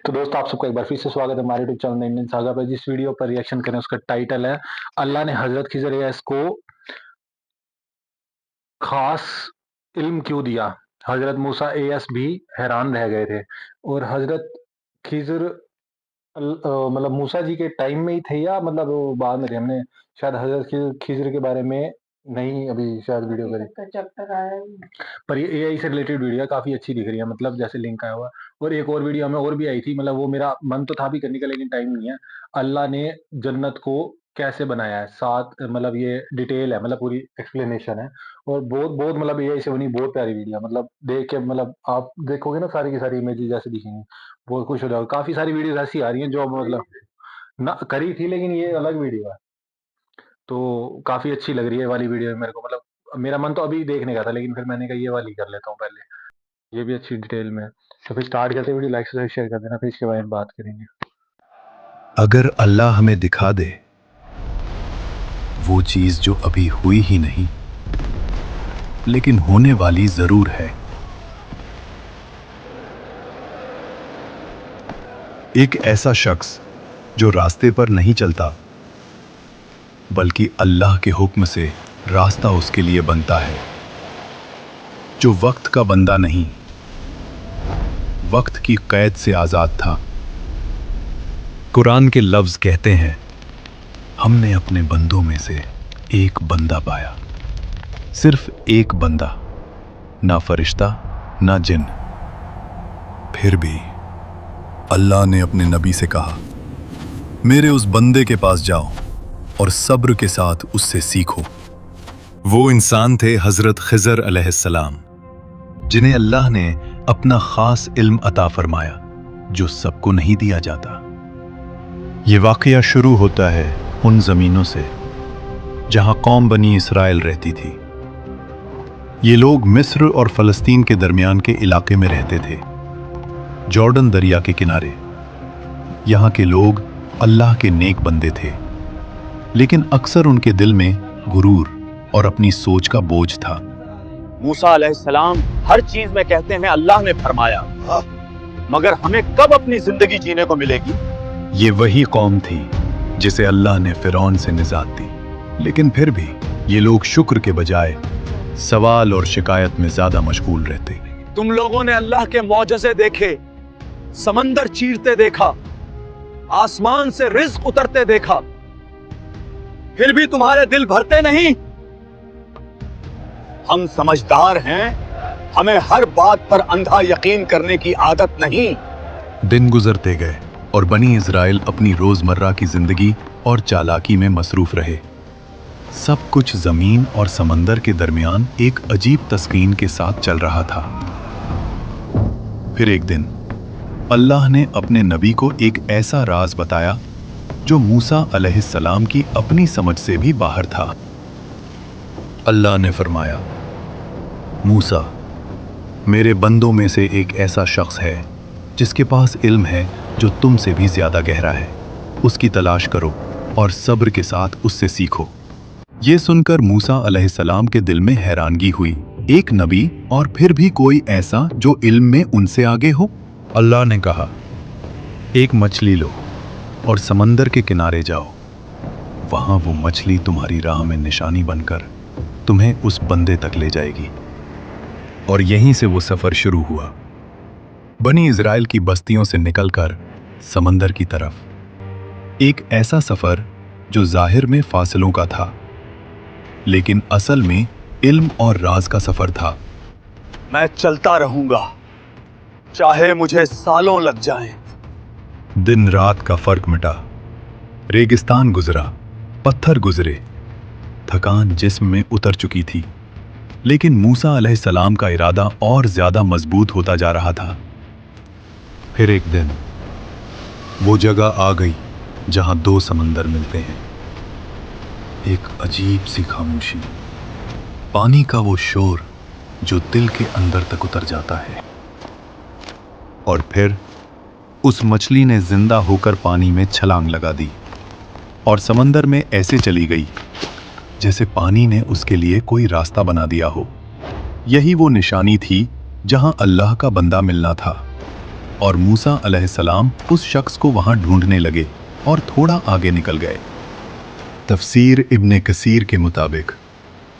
तो दोस्तों आप सबका एक बार फिर से स्वागत है हमारे यूट्यूब चैनल इंडियन सागा पे। जिस वीडियो पर रिएक्शन करें उसका टाइटल है अल्लाह ने हजरत खिजर एएस को खास इल्म क्यों दिया। हजरत मूसा एएस भी हैरान रह गए थे। और हजरत खिजर मतलब मूसा जी के टाइम में ही थे या मतलब वो बाद में थे। हमने शायद हजरत खिजर के बारे में नहीं अभी शायद वीडियो करी जब तक आया पर ये एआई से रिलेटेड वीडियो है, काफी अच्छी दिख रही है, मतलब जैसे लिंक आया हुआ है। और एक और वीडियो हमें और भी आई थी, मतलब वो मेरा मन तो था भी करने का लेकिन टाइम नहीं है। अल्लाह ने जन्नत को कैसे बनाया है, साथ मतलब ये डिटेल है, मतलब पूरी एक्सप्लेनेशन है। और बहुत बहुत मतलब एआई से बनी बहुत प्यारी वीडियो है, मतलब देख के मतलब आप देखोगे ना सारी की सारी इमेजेस जैसे दिखेंगी बहुत खुश हो जाओगे। काफी सारी वीडियोस ऐसी आ रही हैं जो मतलब ना करी थी लेकिन ये अलग वीडियो है, तो काफी अच्छी लग रही है वाली वीडियो मेरे को। मतलब मेरा मन तो अभी देखने का था लेकिन फिर मैंने कहा ये वाली कर लेता हूँ पहले, ये भी अच्छी डिटेल में है। तो फिर स्टार्ट करते वीडियो, लाइक शेयर कर देना, फिर इसके बारे में बात करेंगे। अगर अल्लाह हमें दिखा दे वो चीज जो अभी हुई ही नहीं लेकिन होने वाली जरूर है, एक ऐसा शख्स जो रास्ते पर नहीं चलता बल्कि अल्लाह के हुक्म से रास्ता उसके लिए बनता है, जो वक्त का बंदा नहीं वक्त की कैद से आजाद था। कुरान के लफ्ज कहते हैं, हमने अपने बंदों में से एक बंदा पाया, सिर्फ एक बंदा, ना फरिश्ता ना जिन। फिर भी अल्लाह ने अपने नबी से कहा, मेरे उस बंदे के पास जाओ और सब्र के साथ उससे सीखो। वो इंसान थे हजरत खिजर अलैहिस्सलाम, जिन्हें अल्लाह ने अपना खास इल्म अता फरमाया जो सबको नहीं दिया जाता। ये वाकया शुरू होता है उन जमीनों से जहां कौम बनी इसराइल रहती थी। ये लोग मिस्र और फलस्तीन के दरमियान के इलाके में रहते थे, जॉर्डन दरिया के किनारे। यहाँ के लोग अल्लाह के नेक बंदे थे, लेकिन अक्सर उनके दिल में गुरूर और अपनी सोच का बोझ था। मूसा अलैहिस्सलाम हर चीज में कहते हैं अल्लाह ने फरमाया, मगर हमें कब अपनी जिंदगी जीने को मिलेगी। ये वही कौम थी जिसे अल्लाह ने फिरौन से निजात दी, लेकिन फिर भी ये लोग शुक्र के बजाय सवाल और शिकायत में ज्यादा मशगूल रहते। तुम लोगों ने अल्लाह के मौजज़े देखे, समंदर चीरते देखा, आसमान से रिज़्क उतरते देखा, फिर भी तुम्हारे दिल भरते नहीं। हम समझदार हैं, हमें हर बात पर अंधा यकीन करने की आदत नहीं। दिन गुजरते गए और बनी इज़राइल अपनी रोजमर्रा की जिंदगी और चालाकी में मसरूफ रहे। सब कुछ जमीन और समंदर के दरमियान एक अजीब तस्कीन के साथ चल रहा था। फिर एक दिन अल्लाह ने अपने नबी को एक ऐसा राज बताया जो मूसा अलैहिस्सलाम की अपनी समझ से भी बाहर था। अल्लाह ने फरमाया, मूसा, मेरे बंदों में से एक ऐसा शख्स है जिसके पास इल्म है जो तुमसे भी ज्यादा गहरा है। उसकी तलाश करो और सब्र के साथ उससे सीखो। ये सुनकर मूसा अलैहिस्सलाम के दिल में हैरानगी हुई, एक नबी और फिर भी कोई ऐसा जो इल्म में उनसे आगे हो। अल्लाह ने कहा, एक मछली लो और समंदर के किनारे जाओ। वहां वो मछली तुम्हारी राह में निशानी बनकर तुम्हें उस बंदे तक ले जाएगी। और यहीं से वो सफर शुरू हुआ, बनी इज़राइल की बस्तियों से निकलकर समंदर की तरफ। एक ऐसा सफर जो जाहिर में फासलों का था, लेकिन असल में इल्म और राज का सफर था। मैं चलता रहूंगा, चाहे मुझे सालों लग जाएं। दिन रात का फर्क मिटा, रेगिस्तान गुजरा, पत्थर गुजरे, थकान जिस्म में उतर चुकी थी, लेकिन मूसा अलैहिस्सलाम का इरादा और ज्यादा मजबूत होता जा रहा था। फिर एक दिन वो जगह आ गई जहां दो समंदर मिलते हैं। एक अजीब सी खामोशी, पानी का वो शोर जो दिल के अंदर तक उतर जाता है। और फिर उस मछली ने जिंदा होकर पानी में छलांग लगा दी और समंदर में ऐसे चली गई जैसे पानी ने उसके लिए कोई रास्ता बना दिया हो। यही वो निशानी थी जहां अल्लाह का बंदा मिलना था। और मूसा अलैहिस्सलाम उस शख्स को वहां ढूंढने लगे और थोड़ा आगे निकल गए। तफसीर इब्ने कसीर के मुताबिक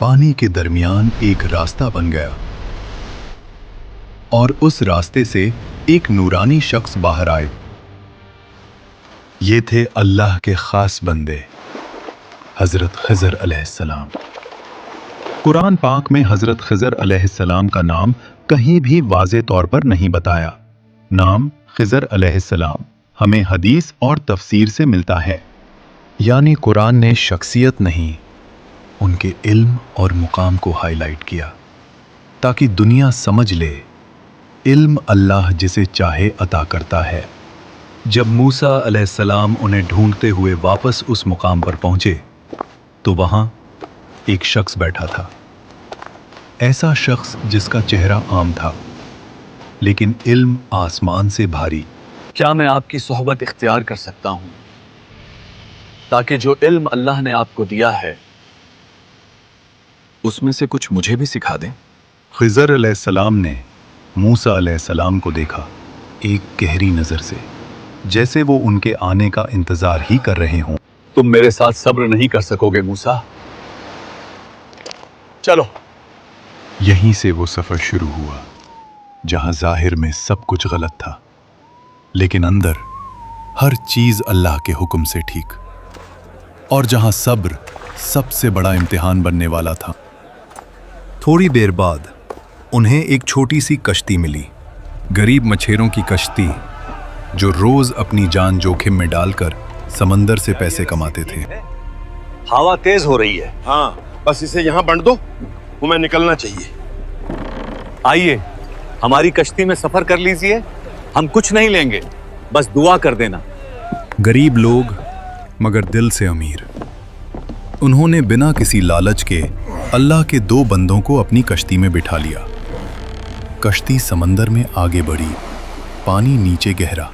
पानी के दरमियान एक रास्ता बन गया और उस रास्ते से एक नूरानी शख्स बाहर आए। ये थे अल्लाह के खास बंदे हजरत खिज़र अलैहिस्सलाम। कुरान पाक में हजरत खिज़र अलैहिस्सलाम का नाम कहीं भी वाज़े तौर पर नहीं बताया। नाम खिज़र अलैहिस्सलाम हमें हदीस और तफसीर से मिलता है, यानी कुरान ने शख्सियत नहीं, उनके इल्म और मुकाम को हाईलाइट किया ताकि दुनिया समझ ले इल्म अल्लाह जिसे चाहे अता करता है। जब मूसा अलैहिस्सलाम उन्हें ढूंढते हुए वापस उस मुकाम पर पहुंचे तो वहां एक शख्स बैठा था। ऐसा शख्स जिसका चेहरा आम था लेकिन इल्म आसमान से भारी। क्या मैं आपकी सोहबत इख्तियार कर सकता हूं ताकि जो इल्म अल्लाह ने आपको दिया है उसमें से कुछ मुझे भी सिखा दें? खिज़र अलैहिस्सलाम ने मूसा अलैहिस्सलाम को देखा एक गहरी नजर से, जैसे वो उनके आने का इंतजार ही कर रहे हों। तुम मेरे साथ सब्र नहीं कर सकोगे मूसा, चलो। यहीं से वो सफर शुरू हुआ जहां जाहिर में सब कुछ गलत था लेकिन अंदर हर चीज अल्लाह के हुक्म से ठीक, और जहां सब्र सबसे बड़ा इम्तिहान बनने वाला था। थोड़ी देर बाद उन्हें एक छोटी सी कश्ती मिली, गरीब मछेरों की कश्ती जो रोज अपनी जान जोखिम में डालकर समंदर से पैसे कमाते थे। हवा तेज हो रही है। हाँ, बस इसे यहाँ बंद दो, हमें निकलना चाहिए। आइए हमारी कश्ती में सफर कर लीजिए, हम कुछ नहीं लेंगे, बस दुआ कर देना। गरीब लोग मगर दिल से अमीर, उन्होंने बिना किसी लालच के अल्लाह के दो बंदों को अपनी कश्ती में बिठा लिया। कश्ती समंदर में आगे बढ़ी, पानी नीचे गहरा,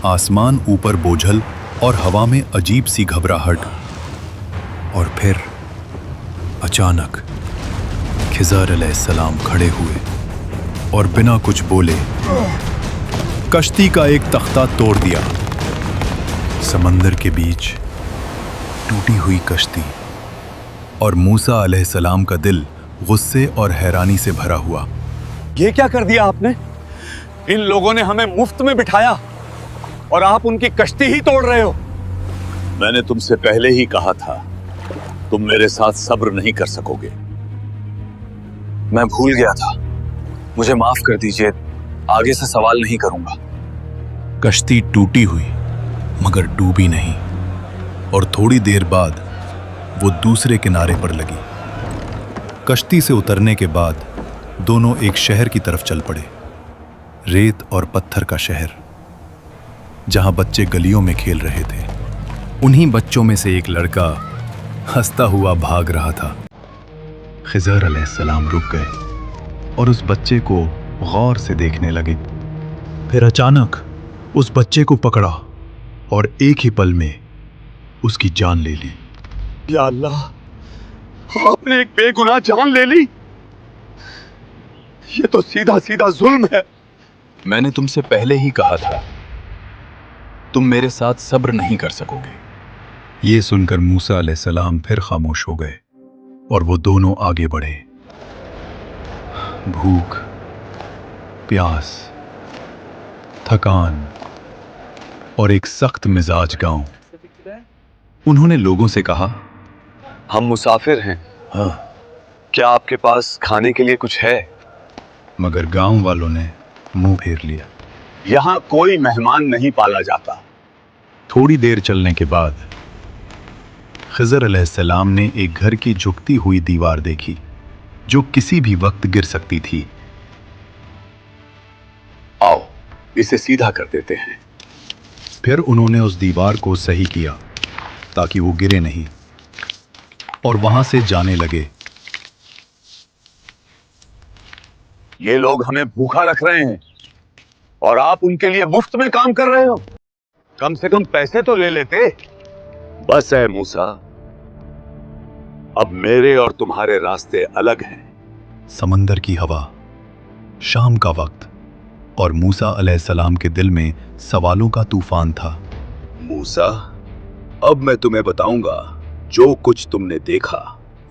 आसमान ऊपर बोझल और हवा में अजीब सी घबराहट। और फिर अचानक खिज़र अलैहिस्सलाम खड़े हुए और बिना कुछ बोले कश्ती का एक तख्ता तोड़ दिया। समंदर के बीच टूटी हुई कश्ती और मूसा अलैहिस्सलाम का दिल गुस्से और हैरानी से भरा हुआ। ये क्या कर दिया आपने? इन लोगों ने हमें मुफ्त में बिठाया और आप उनकी कश्ती ही तोड़ रहे हो। मैंने तुमसे पहले ही कहा था तुम मेरे साथ सब्र नहीं कर सकोगे। मैं भूल गया था, मुझे माफ कर दीजिए, आगे से सवाल नहीं करूंगा। कश्ती टूटी हुई मगर डूबी नहीं, और थोड़ी देर बाद वो दूसरे किनारे पर लगी। कश्ती से उतरने के बाद दोनों एक शहर की तरफ चल पड़े, रेत और पत्थर का शहर, जहां बच्चे गलियों में खेल रहे थे। उन्हीं बच्चों में से एक लड़का हंसता हुआ भाग रहा था। खिज़र अलैहिस्सलाम रुक गए और उस बच्चे को गौर से देखने लगे। फिर अचानक उस बच्चे को पकड़ा और एक ही पल में उसकी जान ले ली। या अल्लाह, आपने एक बेगुनाह जान ले ली। ये तो सीधा सीधा जुल्म है। मैंने तुमसे पहले ही कहा था तुम मेरे साथ सब्र नहीं कर सकोगे। ये सुनकर मूसा अलैहिस्सलाम फिर खामोश हो गए और वो दोनों आगे बढ़े। भूख, प्यास, थकान और एक सख्त मिजाज गांव। उन्होंने लोगों से कहा, हम मुसाफिर हैं, हाँ, क्या आपके पास खाने के लिए कुछ है? मगर गांव वालों ने मुंह फेर लिया। यहां कोई मेहमान नहीं पाला जाता। थोड़ी देर चलने के बाद खिज़र अलैहिस्सलाम ने एक घर की झुकती हुई दीवार देखी जो किसी भी वक्त गिर सकती थी। आओ इसे सीधा कर देते हैं। फिर उन्होंने उस दीवार को सही किया ताकि वो गिरे नहीं और वहां से जाने लगे। ये लोग हमें भूखा रख रहे हैं और आप उनके लिए मुफ्त में काम कर रहे हो। कम से कम पैसे तो ले लेते। बस है मूसा, अब मेरे और तुम्हारे रास्ते अलग हैं। समंदर की हवा, शाम का वक्त और मूसा अलैहिस्सलाम के दिल में सवालों का तूफान था। मूसा, अब मैं तुम्हें बताऊंगा जो कुछ तुमने देखा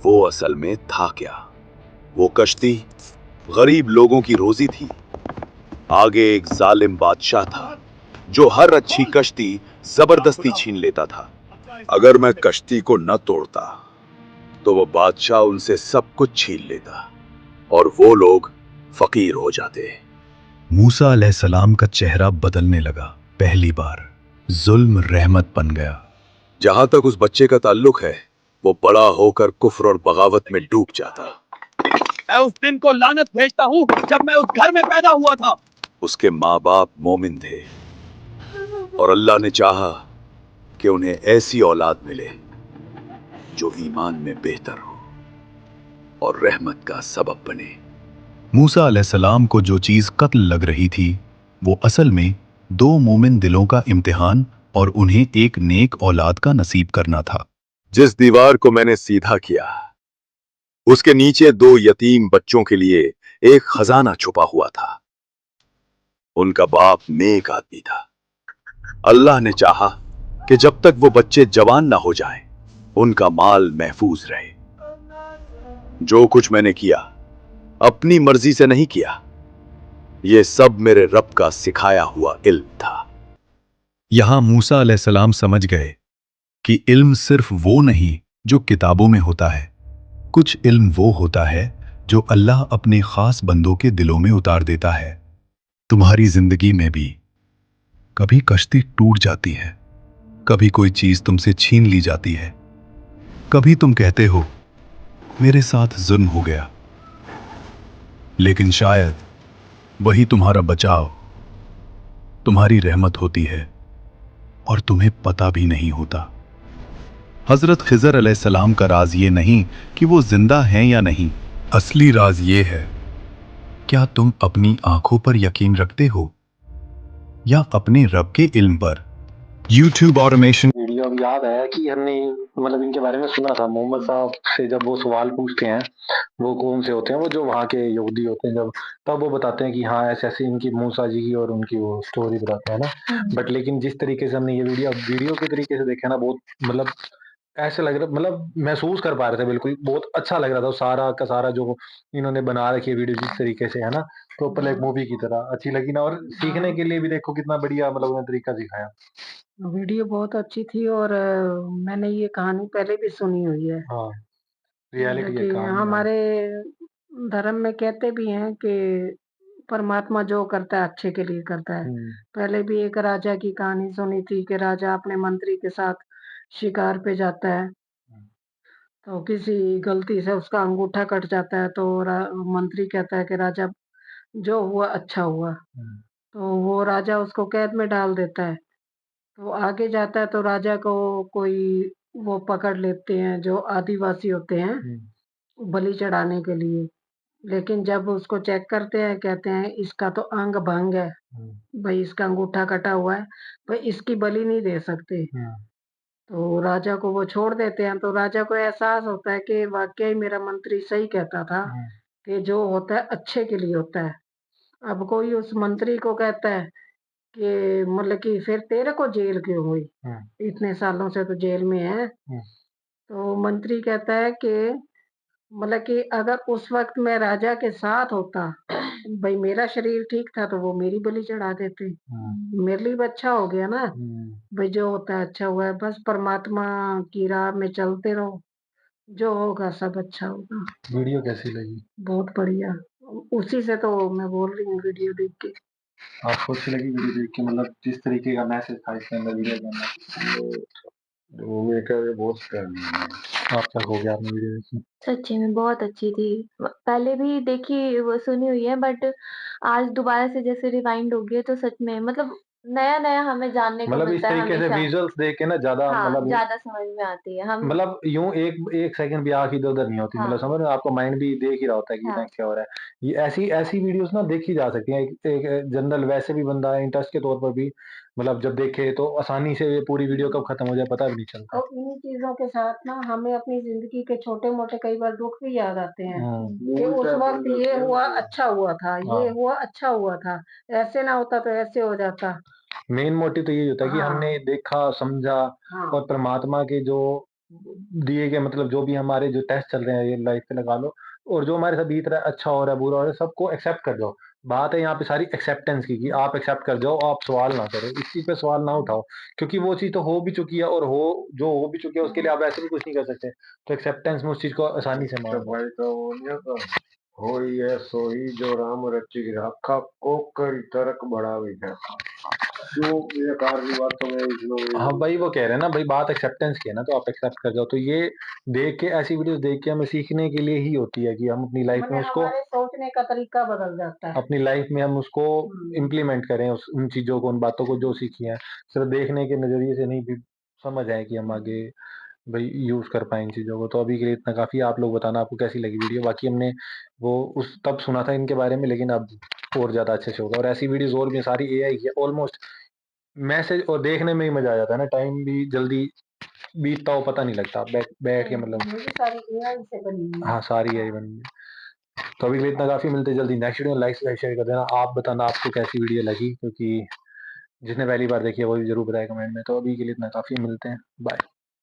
वो असल में था क्या। वो कश्ती गरीब लोगों की रोजी थी। आगे एक जालिम बादशाह था जो हर अच्छी कश्ती जबरदस्ती छीन लेता था। अगर मैं कश्ती को न तोड़ता तो वो बादशाह उनसे सब कुछ छीन लेता और वो लोग फकीर हो जाते। मूसा अलैहिस्सलाम का चेहरा बदलने लगा। पहली बार जुल्म रहमत बन गया। जहां तक उस बच्चे का ताल्लुक है, वो बड़ा होकर कुफ्र और बगावत में डूब जाता। मैं उस दिन को लानत भेजता हूँ जब मैं उस घर में पैदा हुआ था। उसके माँ बाप मोमिन थे और अल्लाह ने चाहा कि उन्हें ऐसी औलाद मिले जो ईमान में बेहतर हो और रहमत का सबब बने। मूसा अलैहिस्सलाम को जो चीज कत्ल लग रही थी वो असल में दो मोमिन दिलों का इम्तिहान और उन्हें एक नेक औलाद का नसीब करना था। जिस दीवार को मैंने सीधा किया उसके नीचे दो यतीम बच्चों के लिए एक खजाना छुपा हुआ था। उनका बाप नेक आदमी था। अल्लाह ने चाहा कि जब तक वो बच्चे जवान ना हो जाएं, उनका माल महफूज रहे। जो कुछ मैंने किया अपनी मर्जी से नहीं किया, ये सब मेरे रब का सिखाया हुआ इल्म था। यहां मूसा अलैहिस्सलाम समझ गए कि इल्म सिर्फ वो नहीं जो किताबों में होता है। कुछ इल्म वो होता है जो अल्लाह अपने खास बंदों के दिलों में उतार देता है। तुम्हारी जिंदगी में भी कभी कश्ती टूट जाती है, कभी कोई चीज तुमसे छीन ली जाती है, कभी तुम कहते हो मेरे साथ जुल्म हो गया, लेकिन शायद वही तुम्हारा बचाव, तुम्हारी रहमत होती है और तुम्हें पता भी नहीं होता। हजरत खिजर अलैहिस्सलाम का राज ये नहीं कि वो जिंदा हैं या नहीं, असली राज ये है क्या तुम अपनी आंखों पर यकीन रखते हो या अपने रब के इल्म पर। YouTube ऑटोमेशन वीडियो अब याद आया कि हमने मतलब इनके बारे में सुना था। मोहम्मद साहब से जब वो सवाल पूछते हैं, वो कौन से होते हैं, वो जो वहाँ के यहूदी होते हैं, जब तब वो बताते हैं कि हाँ ऐसे ऐसे इनकी मूसा जी की और उनकी वो स्टोरी बताते हैं ना। बट लेकिन जिस तरीके से हमने ये वीडियो के तरीके से देखा ना, बहुत मतलब ऐसे लग रहा, मतलब महसूस कर पा रहे थे, बिल्कुल बहुत अच्छा लग रहा था। वो सारा का सारा जो इन्होंने बना रखी है वीडियो जिस तरीके से है ना, प्रॉपर एक मूवी की तरह अच्छी लगी ना। और सीखने के लिए भी देखो कितना बढ़िया मतलब उन्होंने तरीका सिखाया। वीडियो बहुत अच्छी थी और मैंने ये कहानी पहले भी सुनी हुई है। हाँ, रियलिटी है कि कहानी। हाँ। हमारे धर्म में कहते भी हैं कि परमात्मा जो करता है अच्छे के लिए करता है। पहले भी एक राजा की कहानी सुनी थी कि राजा अपने मंत्री के साथ शिकार पे जाता है, तो किसी गलती से उसका अंगूठा कट जाता है, तो मंत्री कहता है कि राजा जो हुआ अच्छा हुआ। तो वो राजा उसको कैद में डाल देता है। तो आगे जाता है तो राजा को कोई वो पकड़ लेते हैं जो आदिवासी होते हैं बलि चढ़ाने के लिए। लेकिन जब उसको चेक करते हैं, कहते हैं इसका तो अंग भंग है, भाई इसका अंगूठा कटा हुआ है, भाई इसकी बलि नहीं दे सकते। तो राजा को वो छोड़ देते हैं। तो राजा को एहसास होता है कि वाकई मेरा मंत्री सही कहता था कि जो होता है अच्छे के लिए होता है। अब कोई उस मंत्री को कहता है कि मतलब कि फिर तेरे को जेल क्यों हुई? इतने सालों से तो जेल में है। तो मंत्री कहता है कि मतलब कि अगर उस वक़्त मैं राजा के साथ होता, भई मेरा शरीर ठीक था तो वो मेरी बलि चढ़ा देते। मेरे लिए भी अच्छा हो गया ना। भई जो होता है अच्छा हुआ है, बस परमात्मा की राह में चलते रहो, जो होगा सब अच्छा होगा। वीडियो कैसी लगी? बहुत बढ़िया। उसी से तो मैं बोल रही हूँ वीडियो देख के। आपको अच्छी लगी वीडियो देख के? मतलब जिस तरीके का मैसेज था इसके अंदर वीडियो के अंदर, वो मेकर बहुत आप तक हो गया आपने वीडियो देखी? सच्ची में बहुत अच्छी थी। पहले भी देखी वो सुनी हुई है बट आज दोबारा से जैसे रिवाइंड हो गई है तो सच में मतलब नया-नया हमें जानने को मतलब इस मिलता है तरीके से हमेशा। विजुअल्स देख के ना ज़्यादा हाँ, मतलब ज़्यादा समझ में आती है। हम मतलब यूँ एक एक सेकंड भी आँख इधर-उधर नहीं होती। मतलब हाँ, समझ रहे हो? आपका माइंड भी देख ही रहा होता है कि ना हाँ, क्या हो रहा है। ये ऐसी ऐसी वीडियोज़ ना देखी जा सकती हैं। एक एक जनरल वैसे भी बंदा इंटरेस्ट के तौर पर भी मतलब जब देखे तो आसानी से ये पूरी वीडियो कब खत्म हो जाए पता भी नहीं चलता। और इन्हीं चीज़ों के साथ ना हमें अपनी ज़िंदगी के छोटे-मोटे कई बार दुःख भी याद आते हैं, कि उस वक़्त ये हुआ अच्छा हुआ था, ये हाँ। हुआ अच्छा हुआ था, ऐसे ना होता तो ऐसे हो जाता। मेन मोटिव तो यही होता है कि हाँ। हमने देखा, समझा हाँ। और परमात्मा के जो दिए गए मतलब जो भी हमारे जो टेस्ट चल रहे हैं ये लाइफ पे लगा लो, और जो हमारे साथ बीत रहा है अच्छा हो रहा है, बुरा हो रहा है, सबको एक्सेप्ट कर जाओ। बात है यहाँ पे सारी एक्सेप्टेंस की कि आप एक्सेप्ट कर जाओ, आप सवाल ना करो, इस चीज़ पे सवाल ना उठाओ, क्योंकि वो चीज़ तो हो भी चुकी है और जो हो भी चुकी है उसके लिए आप वैसे भी कुछ नहीं कर सकते। तो एक्सेप्टेंस में उस चीज़ को आसानी से मान लो। भाई तो होई है सोई जो राम रची राखा को करी तरक बड़ा भी है जो ये कार्य बातों में इसमें हाँ भाई वो कह रहे हैं ना भाई, बात एक्सेप्टेंस की है ना, तो आप एक्सेप्ट कर जाओ। तो ये देख के ऐसी वीडियोस देख के हमें सीखने के लिए ही होती है कि हम अपनी लाइफ में मतलब उसको हमारे सोचने का तरीका बदल जाता है। अपनी लाइफ में हम उसको इम्प्लीमेंट करें, उन चीज़ों को, उन बातों को जो सीखी हैं, सिर्फ देखने के नज़रिए से नहीं, भी समझ आए कि हम आगे भाई यूज़ कर पाएँ इन चीज़ों को। तो अभी के लिए इतना काफ़ी है, आप लोग बताना आपको कैसी लगी वीडियो। बाकी हमने वो उस तब सुना था इनके बारे में, लेकिन अब और ज़्यादा अच्छे से होगा। और ऐसी वीडियोज़ और भी हैं, सारी एआई की है ऑलमोस्ट। मैसेज और देखने में ही मज़ा आ जाता है ना, टाइम भी जल्दी बीतता हो पता नहीं लगता, बैठ के मतलब। ये भी सारी एआई से बनी हुई है। हाँ, सारी एआई बनी है। तो अभी के लिए इतना काफ़ी, मिलते हैं जल्दी नेक्स्ट वीडियो में। लाइक शेयर कर देना। आप बताना आपको कैसी वीडियो लगी, क्योंकि जिसने पहली बार देखी है वो भी ज़रूर बताए कमेंट में। तो अभी के लिए इतना काफ़ी, मिलते हैं, बाय।